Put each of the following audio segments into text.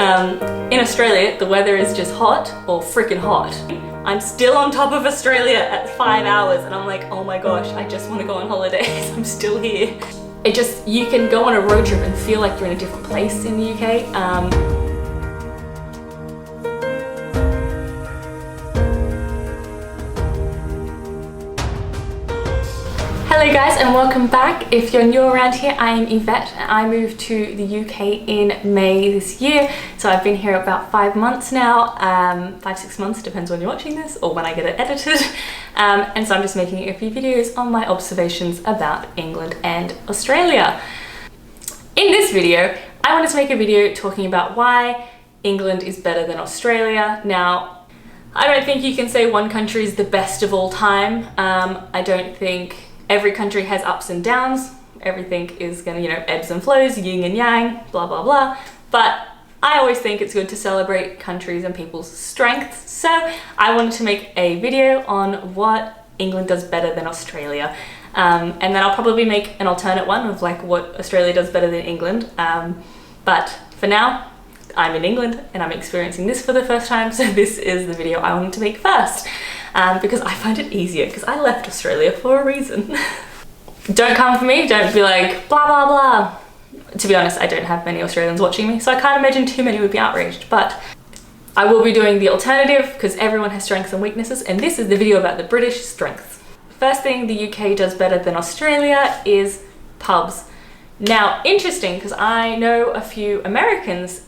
In Australia, the weather is just hot or freaking hot. I'm still on top of Australia at 5 hours and I'm like, oh my gosh, I just want to go on holidays. I'm still here. You can go on a road trip and feel like you're in a different place in the UK. Hello guys and welcome back. If you're new around here, I am Yvette. I moved to the UK in May this year, so I've been here about 5 months now, 5-6 months, depends when you're watching this or when I get it edited. And so I'm just making a few videos on my observations about England and Australia. In this video, I wanted to make a video talking about why England is better than Australia. Now, I don't think you can say one country is the best of all time. I don't think every country has ups and downs. Everything is gonna, ebbs and flows, yin and yang, blah, blah, blah. But I always think it's good to celebrate countries and people's strengths. So I wanted to make a video on what England does better than Australia. And then I'll probably make an alternate one of like what Australia does better than England. But for now, I'm in England and I'm experiencing this for the first time. So this is the video I wanted to make first. Because I find it easier, because I left Australia for a reason. Don't come for me, don't be like blah blah blah. To be honest, I don't have many Australians watching me, so I can't imagine too many would be outraged, but I will be doing the alternative because everyone has strengths and weaknesses, and this is the video about the British strengths. First thing the UK does better than Australia is pubs. Now, interesting, because I know a few Americans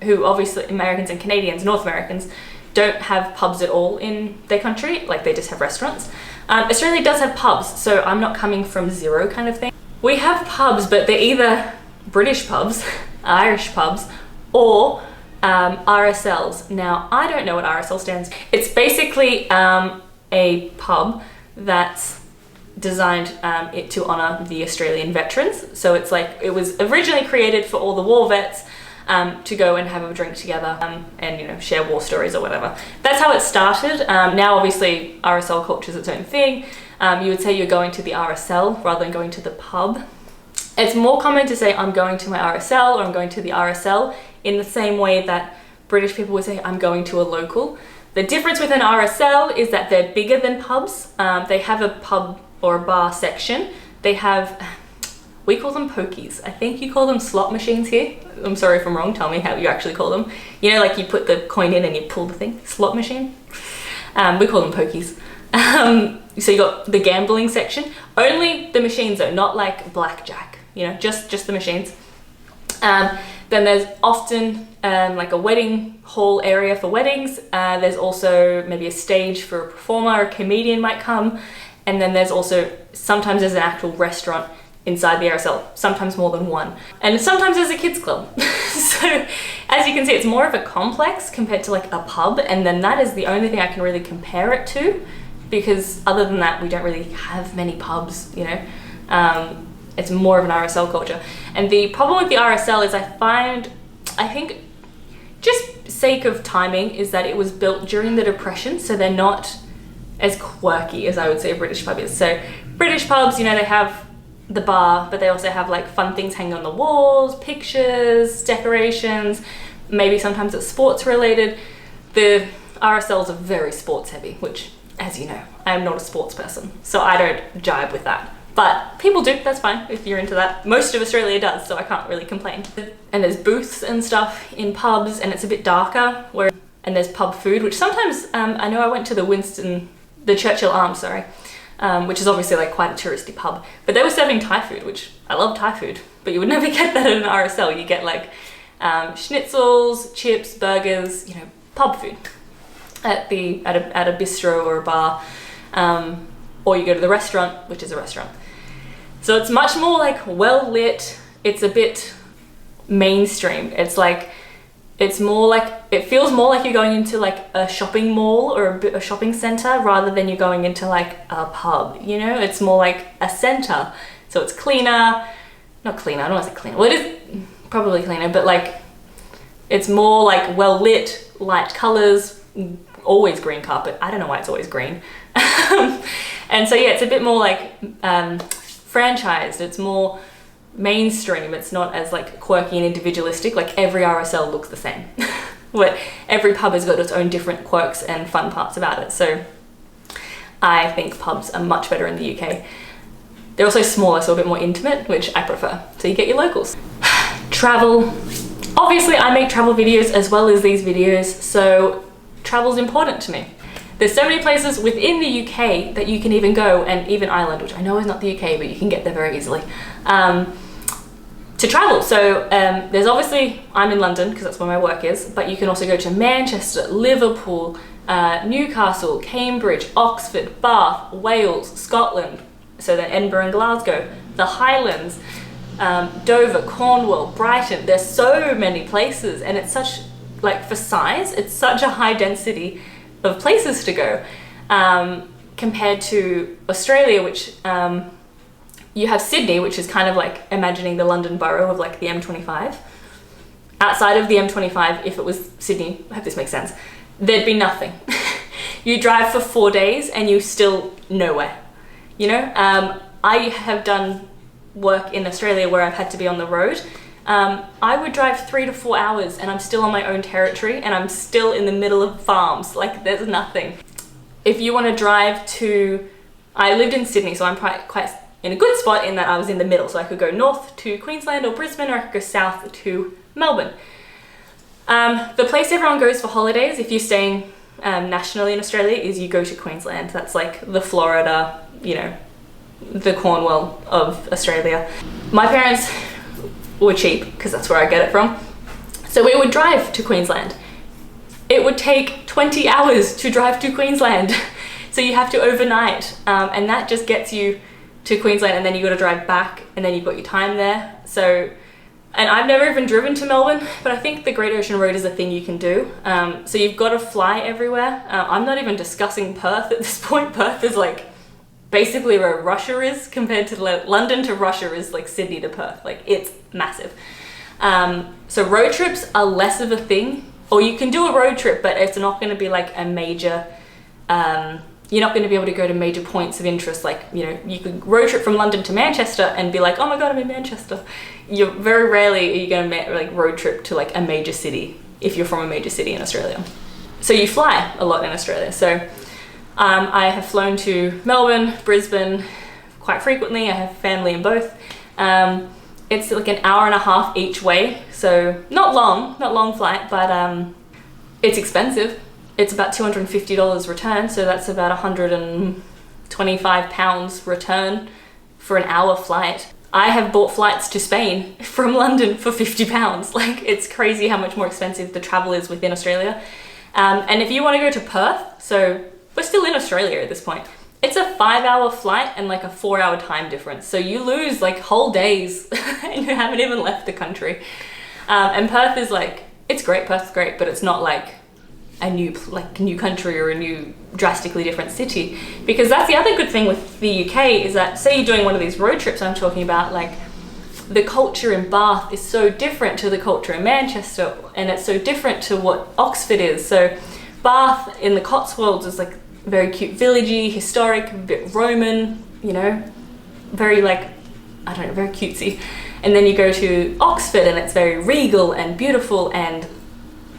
who obviously, Americans and Canadians, North Americans, don't have pubs at all in their country, like they just have restaurants. Australia does have pubs, so I'm not coming from zero kind of thing. We have pubs, but they're either British pubs, Irish pubs, or RSLs. Now, I don't know what RSL stands for. It's basically a pub that's designed to honour the Australian veterans. So it's like, it was originally created for all the war vets to go and have a drink together and share war stories or whatever. That's how it started. Now obviously RSL culture is its own thing. You would say you're going to the RSL rather than going to the pub. It's more common to say I'm going to my RSL or I'm going to the RSL in the same way that British people would say I'm going to a local. The difference with an RSL is that they're bigger than pubs. They have a pub or a bar section. They have, we call them pokies. I think you call them slot machines here. I'm sorry if I'm wrong, tell me how you actually call them. Like you put the coin in and you pull the thing, slot machine. We call them pokies. So you got the gambling section. Only the machines though, not like blackjack, just the machines. Then there's often like a wedding hall area for weddings. There's also maybe a stage for a performer, a comedian might come. And then there's also, sometimes there's an actual restaurant inside the RSL, sometimes more than one. And sometimes there's a kids club. So as you can see, it's more of a complex compared to like a pub. And then that is the only thing I can really compare it to, because other than that, we don't really have many pubs, It's more of an RSL culture. And the problem with the RSL is I think just sake of timing is that it was built during the Depression. So they're not as quirky as I would say a British pub is. So British pubs, they have the bar, but they also have like fun things hanging on the walls, pictures, decorations, maybe sometimes it's sports related. The RSLs are very sports heavy, which, as you know, I am not a sports person, so I don't jibe with that. But people do, that's fine if you're into that. Most of Australia does, so I can't really complain. And there's booths and stuff in pubs, and it's a bit darker, and there's pub food, which sometimes, I know I went to the Churchill Arms, which is obviously like quite a touristy pub, but they were serving Thai food, which I love Thai food, but you would never get that at an RSL. You get like schnitzels, chips, burgers, pub food at a bistro or a bar, or you go to the restaurant, which is a restaurant. So it's much more like well lit. It's a bit mainstream. It feels more like you're going into like a shopping mall or a shopping center rather than you're going into like a pub, It's more like a center. So it's cleaner, not cleaner, I don't want to say cleaner. Well, it is probably cleaner, but like, it's more like well lit, light colors, always green carpet. I don't know why it's always green. And so yeah, it's a bit more like franchised. It's more mainstream. It's not as like quirky and individualistic. Like every RSL looks the same. But every pub has got its own different quirks and fun parts about it. So I think pubs are much better in the UK. They're also smaller, so a bit more intimate, which I prefer. So you get your locals. Travel. Obviously I make travel videos as well as these videos, so travel's important to me. There's so many places within the UK that you can even go, and even Ireland, which I know is not the UK, but you can get there very easily, to travel. So there's obviously, I'm in London because that's where my work is, but you can also go to Manchester, Liverpool, Newcastle, Cambridge, Oxford, Bath, Wales, Scotland, so then Edinburgh and Glasgow, the Highlands, Dover, Cornwall, Brighton. There's so many places, and it's such, like for size, it's such a high density of places to go compared to Australia, which you have Sydney, which is kind of like imagining the London borough of like the M25. Outside of the M25, if it was Sydney, I hope this makes sense, there'd be nothing. You drive for 4 days and you still nowhere, you know? I have done work in Australia where I've had to be on the road. I would drive 3 to 4 hours and I'm still on my own territory and I'm still in the middle of farms, like there's nothing. If you want to drive to, I lived in Sydney, so I'm quite in a good spot in that I was in the middle, so I could go north to Queensland or Brisbane, or I could go south to Melbourne. The place everyone goes for holidays, if you're staying nationally in Australia, is you go to Queensland. That's like the Florida, you know, the Cornwall of Australia. My parents were cheap, because that's where I get it from. So we would drive to Queensland. It would take 20 hours to drive to Queensland. So you have to overnight, and that just gets you to Queensland, and then you got to drive back, and then you've got your time there. So, and I've never even driven to Melbourne, but I think the Great Ocean Road is a thing you can do. So you've got to fly everywhere. I'm not even discussing Perth at this point. Perth is like basically where Russia is compared to London to Russia is like Sydney to Perth. Like it's massive. So road trips are less of a thing, or you can do a road trip, but it's not going to be like a major, you're not going to be able to go to major points of interest. Like, you know, you could road trip from London to Manchester and be like, oh my God, I'm in Manchester. You're very rarely are you going to like road trip to like a major city if you're from a major city in Australia. So you fly a lot in Australia. So I have flown to Melbourne, Brisbane quite frequently. I have family in both. It's like an hour and a half each way. So not long flight, but it's expensive. It's about $250 return. So that's about £125 return for an hour flight. I have bought flights to Spain from London for £50. Like it's crazy how much more expensive the travel is within Australia. And if you want to go to Perth, so we're still in Australia at this point, it's a 5-hour flight and like a 4-hour time difference. So you lose like whole days and you haven't even left the country. And Perth is like, it's great, Perth's great, but it's not like a new country or a new drastically different city. Because that's the other good thing with the UK is that, say you're doing one of these road trips I'm talking about, like the culture in Bath is so different to the culture in Manchester, and it's so different to what Oxford is. So Bath in the Cotswolds is like very cute, villagey, historic, a bit Roman, you know, very like, I don't know, very cutesy. And then you go to Oxford and it's very regal and beautiful and,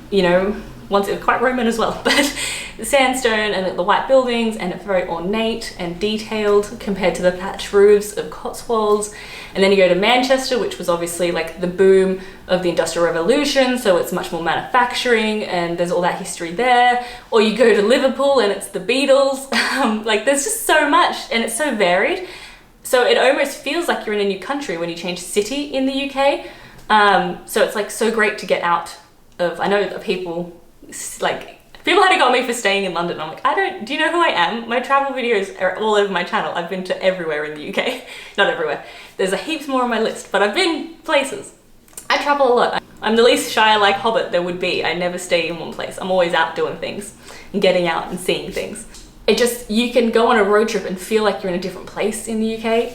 you know, once it was quite Roman as well, but the sandstone and the white buildings, and it's very ornate and detailed compared to the thatched roofs of Cotswolds. And then you go to Manchester, which was obviously like the boom of the Industrial Revolution, so it's much more manufacturing and there's all that history there. Or you go to Liverpool and it's the Beatles. Like there's just so much and it's so varied. So it almost feels like you're in a new country when you change city in the UK. So it's like so great to get out of, I know that people had to go at me for staying in London. I'm like, do you know who I am? My travel videos are all over my channel. I've been to everywhere in the UK. Not everywhere. There's a heaps more on my list, but I've been places. I travel a lot. I'm the least shy like Hobbit there would be. I never stay in one place. I'm always out doing things and getting out and seeing things. You can go on a road trip and feel like you're in a different place in the UK.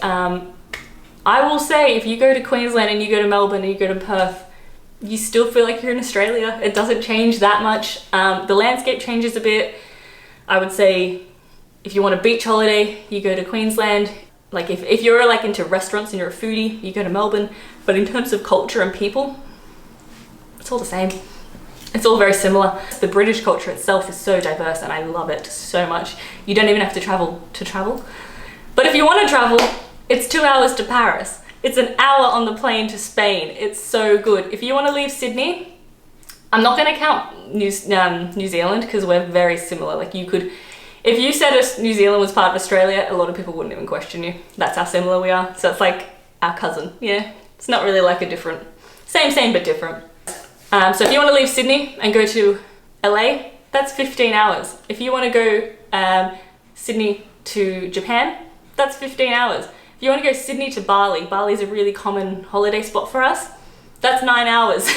I will say, if you go to Queensland and you go to Melbourne and you go to Perth, you still feel like you're in Australia. It doesn't change that much. The landscape changes a bit. I would say if you want a beach holiday, you go to Queensland. Like if you're like into restaurants and you're a foodie, you go to Melbourne. But in terms of culture and people, it's all the same. It's all very similar. The British culture itself is so diverse and I love it so much. You don't even have to travel to travel. But if you want to travel, it's 2 hours to Paris. It's an hour on the plane to Spain. It's so good. If you want to leave Sydney, I'm not going to count New Zealand because we're very similar. Like you could, if you said New Zealand was part of Australia, a lot of people wouldn't even question you. That's how similar we are. So it's like our cousin. Yeah, it's not really like a different, same but different. So if you want to leave Sydney and go to LA, that's 15 hours. If you want to go Sydney to Japan, that's 15 hours. If you want to go Sydney to Bali, Bali's a really common holiday spot for us, that's 9 hours.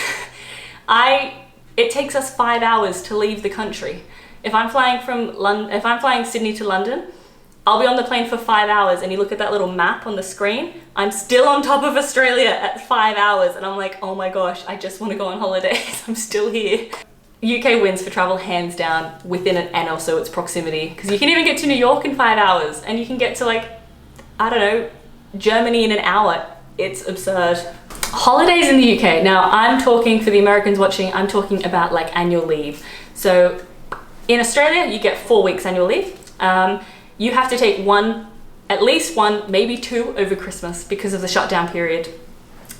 It takes us 5 hours to leave the country. If I'm flying Sydney to London, I'll be on the plane for 5 hours and you look at that little map on the screen, I'm still on top of Australia at 5 hours and I'm like, oh my gosh, I just want to go on holidays. I'm still here. UK wins for travel hands down within it and also its proximity, because you can even get to New York in 5 hours and you can get to like, I don't know, Germany in an hour. It's absurd. Holidays in the UK. Now I'm talking, for the Americans watching, I'm talking about like annual leave. So in Australia, you get 4 weeks annual leave. You have to take at least one, maybe 2 over Christmas because of the shutdown period.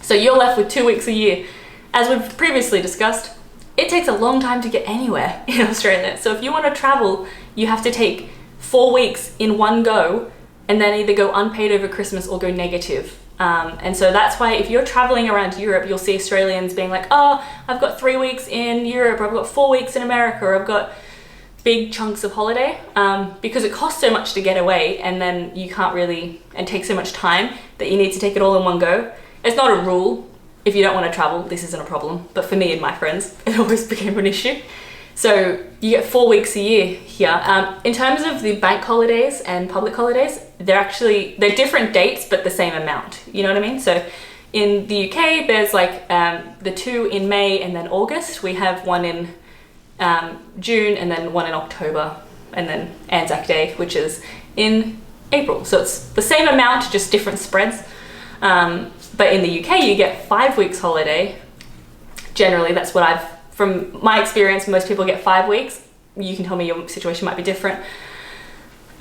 So you're left with 2 weeks a year. As we've previously discussed, it takes a long time to get anywhere in Australia. So if you want to travel, you have to take 4 weeks in one go and then either go unpaid over Christmas or go negative. And so that's why if you're traveling around Europe, you'll see Australians being like, oh, I've got 3 weeks in Europe, or I've got 4 weeks in America, or I've got big chunks of holiday, because it costs so much to get away and then you can't really, and take so much time that you need to take it all in one go. It's not a rule. If you don't want to travel, this isn't a problem. But for me and my friends, it always became an issue. So you get 4 weeks a year here. In terms of the bank holidays and public holidays, they're different dates, but the same amount. You know what I mean? So in the UK, there's like the 2 in May and then August. We have one in June and then one in October, and then Anzac Day, which is in April. So it's the same amount, just different spreads. But in the UK, you get 5 weeks holiday. Generally, that's what from my experience, most people get 5 weeks. You can tell me your situation might be different.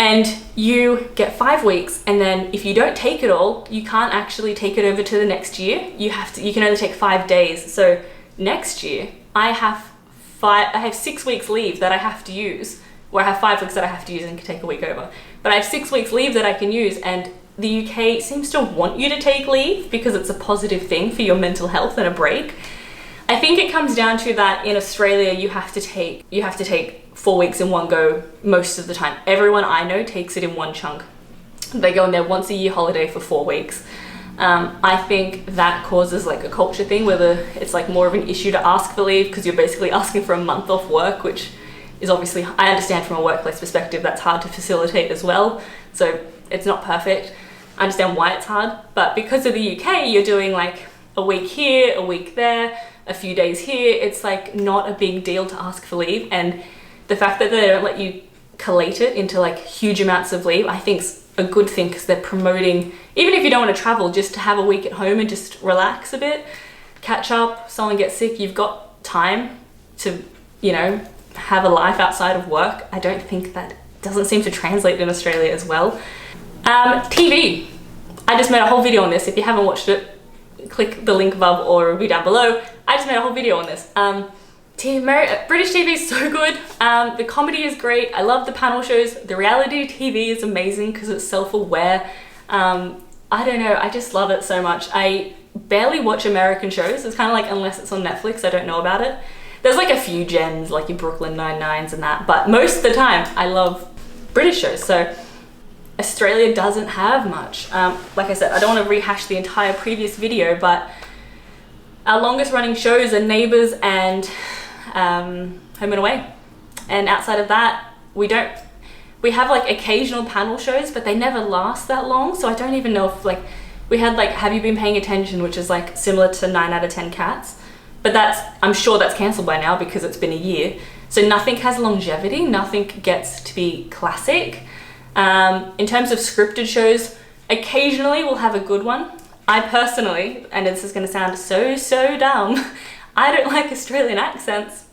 And you get 5 weeks, and then if you don't take it all, you can't actually take it over to the next year. You can only take 5 days. So next year, I have 6 weeks leave that I have to use, or I have 5 weeks that I have to use and can take a week over. But I have 6 weeks leave that I can use, and the UK seems to want you to take leave because it's a positive thing for your mental health and a break. I think it comes down to that in Australia you have to take 4 weeks in one go most of the time. Everyone I know takes it in one chunk. They go on their once a year holiday for 4 weeks. I think that causes like a culture thing where it's like more of an issue to ask for leave because you're basically asking for a month off work, which is obviously, I understand from a workplace perspective, that's hard to facilitate as well. So it's not perfect. I understand why it's hard, but because of the UK, you're doing like a week here, a week there, a few days here. It's like not a big deal to ask for leave. And the fact that they don't let you collate it into like huge amounts of leave, I think is a good thing because they're promoting, even if you don't want to travel, just to have a week at home and just relax a bit, catch up, someone gets sick, you've got time to, have a life outside of work. I don't think that doesn't seem to translate in Australia as well. TV. I just made a whole video on this. If you haven't watched it, click the link above or review down below. I just made a whole video on this. British TV is so good. The comedy is great. I love the panel shows. The reality TV is amazing because it's self-aware. I don't know, I just love it so much. I barely watch American shows. It's kind of like, unless it's on Netflix, I don't know about it. There's like a few gems, like your Brooklyn Nine-Nines and that, but most of the time I love British shows. So Australia doesn't have much. Like I said, I don't want to rehash the entire previous video, but our longest running shows are Neighbours and Home and Away. And outside of that, we have like occasional panel shows, but they never last that long. So I don't even know if like, we had like Have You Been Paying Attention, which is like similar to 9 out of 10 Cats. But I'm sure that's cancelled by now because it's been a year. So nothing has longevity, nothing gets to be classic. In terms of scripted shows, Occasionally we'll have a good one. I personally, and this is going to sound so dumb, I don't like Australian accents,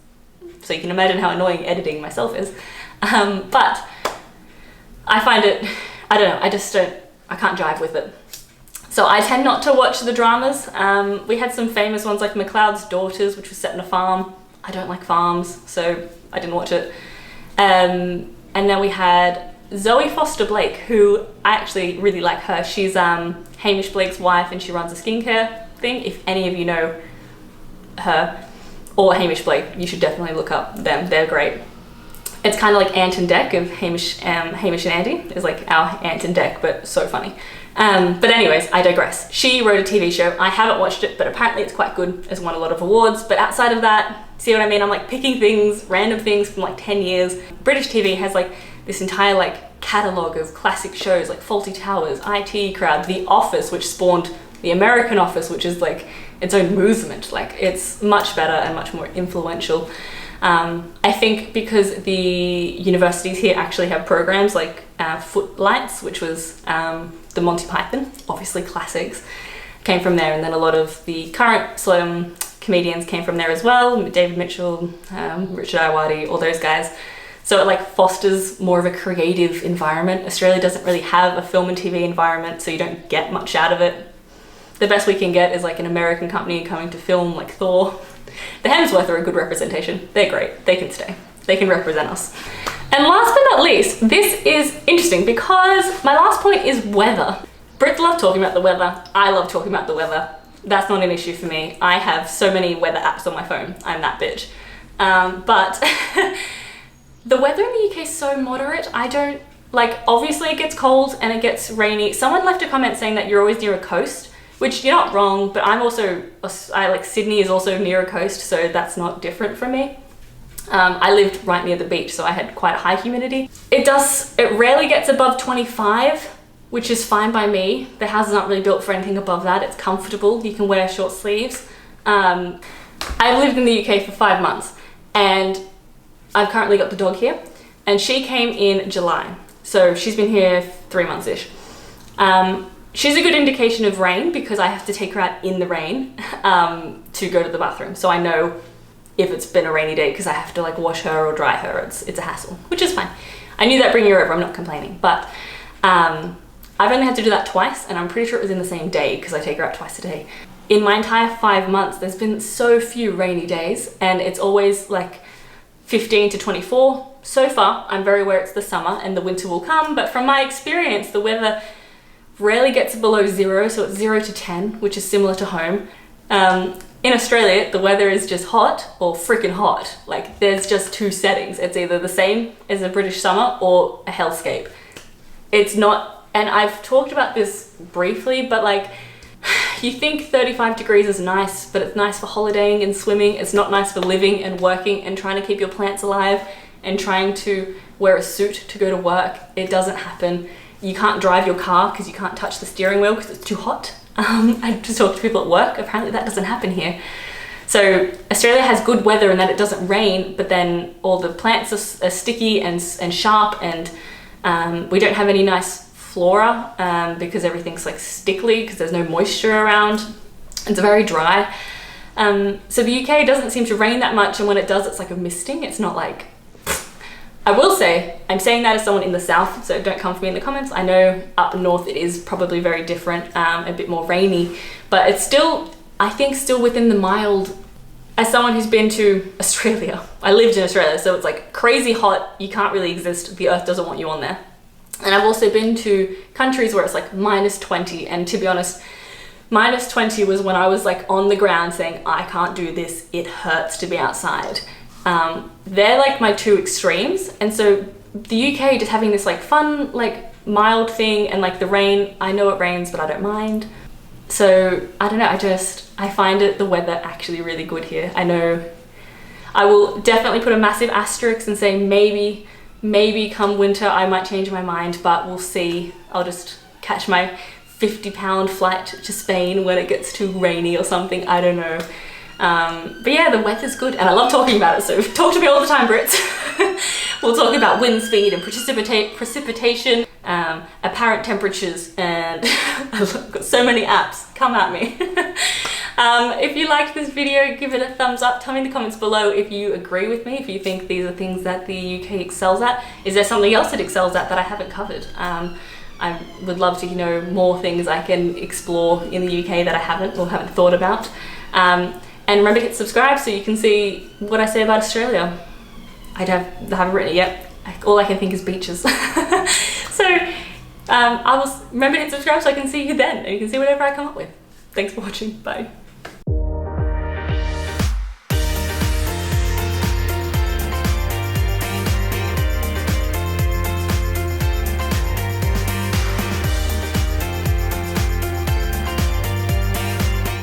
so you can imagine how annoying editing myself is. But I find it, I don't know, I can't jive with it. So I tend not to watch the dramas. We had some famous ones like McLeod's Daughters, which was set in a farm. I don't like farms, so I didn't watch it. And then we had Zoe Foster Blake, who I actually really like her. She's Hamish Blake's wife, and she runs a skincare thing. If any of you know her or Hamish Blake, you should definitely look up them. They're great. It's kind of like Ant and Dec of Hamish and Andy. It's like our Ant and Dec, but so funny. But anyways, I digress. She wrote a TV show. I haven't watched it, but apparently it's quite good. It's won a lot of awards. But outside of that, see what I mean? I'm like picking things, random things from like 10 years. British TV has like this entire like catalogue of classic shows like Fawlty Towers, IT Crowd, The Office, which spawned The American Office, which is like its own movement. Like it's much better and much more influential. I think because the universities here actually have programs like Footlights, which was the Monty Python, obviously classics, came from there, and then a lot of the current comedians came from there as well. David Mitchell, Richard Ayoade, all those guys. So it like fosters more of a creative environment. Australia doesn't really have a film and TV environment, so you don't get much out of it. The best we can get is like an American company coming to film like Thor. The Hemsworth are a good representation. They're great. They can stay. They can represent us. And last but not least, this is interesting because my last point is weather. Brits love talking about the weather. I love talking about the weather. That's not an issue for me. I have so many weather apps on my phone. I'm that bitch. But the weather in the UK is so moderate. I don't, like, obviously it gets cold and it gets rainy. Someone left a comment saying that you're always near a coast, which you're not wrong, but I like Sydney is also near a coast, so that's not different from me. I lived right near the beach, so I had quite high humidity. It rarely gets above 25, which is fine by me. The house is not really built for anything above that. It's comfortable. You can wear short sleeves. I've lived in the UK for 5 months, and I've currently got the dog here, and she came in July. So she's been here 3 months-ish. She's a good indication of rain because I have to take her out in the rain to go to the bathroom. So I know if it's been a rainy day because I have to like wash her or dry her. It's a hassle, which is fine. I knew that bringing her over, I'm not complaining. But I've only had to do that twice, and I'm pretty sure it was in the same day because I take her out twice a day. In my entire 5 months, there's been so few rainy days, and it's always like 15 to 24. So far, I'm very aware it's the summer and the winter will come, but from my experience, the weather rarely gets below 0, so it's 0 to 10, which is similar to home. In Australia, the weather is just hot or freaking hot. Like, there's just two settings. It's either the same as a British summer or a hellscape. It's not, and I've talked about this briefly, but like, you think 35 degrees is nice, but it's nice for holidaying and swimming. It's not nice for living and working and trying to keep your plants alive and trying to wear a suit to go to work. It doesn't happen. You can't drive your car because you can't touch the steering wheel because it's too hot. I just talk to people at work. Apparently that doesn't happen here. So Australia has good weather in that it doesn't rain, but then all the plants are sticky and sharp, and we don't have any nice flora because everything's like stickly because there's no moisture around. It's very dry. So the UK doesn't seem to rain that much, and when it does, it's like a misting. It's not like, I will say, I'm saying that as someone in the south, so don't come for me in the comments. I know up north it is probably very different, a bit more rainy, but it's still, I think, still within the mild. As someone who's been to Australia, I lived in Australia, so it's like crazy hot, you can't really exist, the earth doesn't want you on there. And I've also been to countries where it's like -20, and to be honest, -20 was when I was like on the ground saying, I can't do this, it hurts to be outside. They're like my two extremes, and so the UK just having this like fun, like mild thing, and like the rain, I know it rains, but I don't mind. So I don't know, I find the weather actually really good here. I know I will definitely put a massive asterisk and say maybe come winter I might change my mind, but we'll see. I'll just catch my 50-pound flight to Spain when it gets too rainy or something, I don't know. But yeah, the weather's good and I love talking about it, so talk to me all the time, Brits. We'll talk about wind speed and precipitation. apparent temperatures, and I've got so many apps. Come at me. If you liked this video, give it a thumbs up. Tell me in the comments below if you agree with me, if you think these are things that the UK excels at. Is there something else it excels at that I haven't covered? I would love to know more things I can explore in the UK that I haven't or haven't thought about. And remember to hit subscribe so you can see what I say about Australia. I haven't written it yet. All I can think is beaches. So I will remember to hit subscribe so I can see you then, and you can see whatever I come up with. Thanks for watching. Bye.